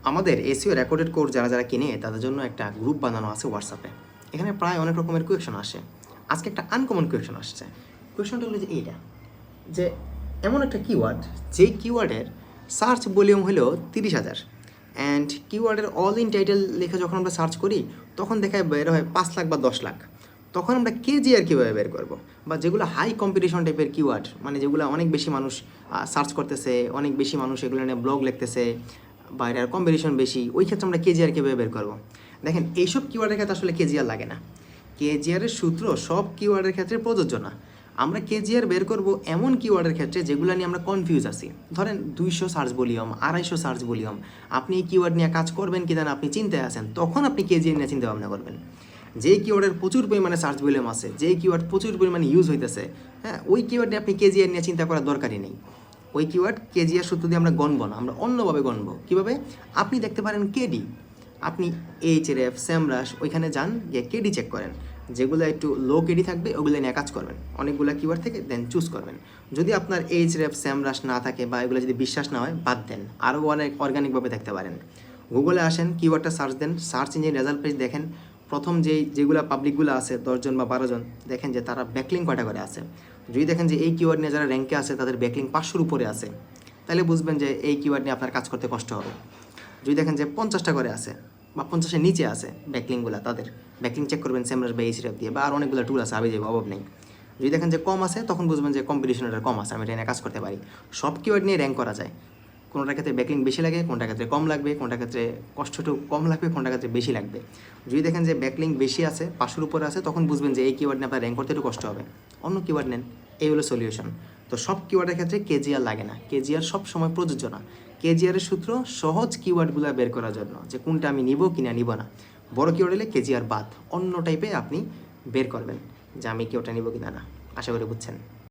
আমাদের SEO recorded course যারা কিনে তাদের জন্য একটা গ্রুপ বানানো আছে হোয়াটসঅ্যাপে। এখানে প্রায় অনেক রকমের কোয়েকশন আসে। আজকে একটা আনকমন কোয়েকশন আসছে। কোয়েকশনটা হলো যে এইটা, যে এমন একটা কিওয়ার্ড যে কিওয়ার্ডের সার্চ ভলিউম হলো 30,000 অ্যান্ড কিওয়ার্ডের অল ইন টাইটেল লিখে যখন আমরা সার্চ করি তখন দেখায় বের হয় 5 লাখ বা 10 লাখ। তখন আমরা কেজিআর কীভাবে বের করব? বা যেগুলো হাই কম্পিটিশন টাইপের কিওয়ার্ড, মানে যেগুলো অনেক বেশি মানুষ সার্চ করতেছে, অনেক বেশি মানুষ এগুলো নিয়ে ব্লগ লিখতেছে, বা এটার কম্পিটিশন বেশি, ওই ক্ষেত্রে আমরা কেজিআর কীভাবে বের করবো? দেখেন, এইসব কিওয়ার্ডের ক্ষেত্রে আসলে কেজিআর লাগে না। কেজিআরের সূত্র সব কিওয়ার্ডের ক্ষেত্রে প্রযোজ্য না। আমরা কেজিআর বের করব এমন কিওয়ার্ডের ক্ষেত্রে যেগুলো নিয়ে আমরা কনফিউজ আছি। ধরেন 200 সার্চ ভলিউম, 250 সার্চ ভলিউম, আপনি এই কিওয়ার্ড নিয়ে কাজ করবেন কি না আপনি চিন্তায় আছেন, তখন আপনি কেজিআর নিয়ে চিন্তা ভাবনা করবেন। যে কিওয়ার্ডের প্রচুর পরিমাণে সার্চ ভলিউম আছে, যে কিওয়ার্ড প্রচুর পরিমাণে ইউজ হইতেছে, হ্যাঁ, ওই কিওয়ার্ড নিয়ে আপনি কেজিআর নিয়ে চিন্তা করার দরকারই নেই। ওই কিওয়ার্ড কেজিআর সূত্র দিয়ে আমরা গণব না, আমরা অন্যভাবে গণব। কীভাবে? আপনি দেখতে পারেন কেডি, আপনি এইচরেফ, স্যামরাশ, ওইখানে যান, গিয়ে কেডি চেক করেন। যেগুলো একটু লো কেডি থাকবে ওগুলো নিয়ে কাজ করবেন, অনেকগুলো কিওয়ার্ড থেকে দেন চুজ করবেন। যদি আপনার এইচরেফ, স্যামরাশ না থাকে বা এগুলো যদি বিশ্বাস না হয়, বাদ দেন, আরও অনেক অর্গানিকভাবে দেখতে পারেন। গুগলে আসেন, কিওয়ার্ডটা সার্চ দেন, সার্চ ইঞ্জিন রেজাল্ট পেজ দেখেন, প্রথম যেগুলো পাবলিকগুলো আছে 10 জন বা 12 জন, দেখেন যে তারা ব্যাকলিং কয়টা করে আছে। যদি দেখেন যে এই কিওয়ার্ড নিয়ে যারা র্যাঙ্কে আছে তাদের ব্যাকলিং 500-র উপরে আছে, তাহলে বুঝবেন যে এই কিওয়ার্ড নিয়ে আপনার কাজ করতে কষ্ট হবে। যদি দেখেন যে 50টা করে আছে বা 50-এর নিচে আছে ব্যাকলিংগুলো, তাদের ব্যাকলিং চেক করবেন স্যামরাশ বা এইচরেফ দিয়ে, বা আর অনেকগুলো টুল আছে, যাবে অভাব নেই। যদি দেখেন যে কম আছে, তখন বুঝবেন যে কম্পিটিশনটা কম আছে, আমি এটা নিয়ে কাজ করতে পারি। সব কিওয়ার্ড নিয়ে র্যাঙ্ক করা যায়। কোনোটার ক্ষেত্রে ব্যাকলিং বেশি লাগে, কোনটার ক্ষেত্রে কম লাগবে, কোনটার ক্ষেত্রে কষ্টটুকু কম লাগবে, কোনটার ক্ষেত্রে বেশি লাগবে। যদি দেখেন যে ব্যাকলিং বেশি আছে, 500-র উপরে আছে, তখন বুঝবেন যে এই কিওয়ার্ড নিয়ে আপনার র্যাঙ্ক করতে একটু কষ্ট হবে, অন্য কিওয়ার্ড নেন। এই হলো সলিউশন। তো সব কিওয়ার্ডের ক্ষেত্রে কেজিআর লাগে না, কেজিআর সব সময় প্রযোজ্য না। কেজিআরের সূত্র সহজ কিওয়ার্ডগুলো বের করার জন্য, যে কোনটা আমি নিব কিনা নিব না। বড় কিওয়ার্ড হলে কেজিআর বাদ, অন্য টাইপে আপনি বের করবেন যে আমি কিওয়ার্ডটা নিব কিনা না। আশা করি বুঝছেন।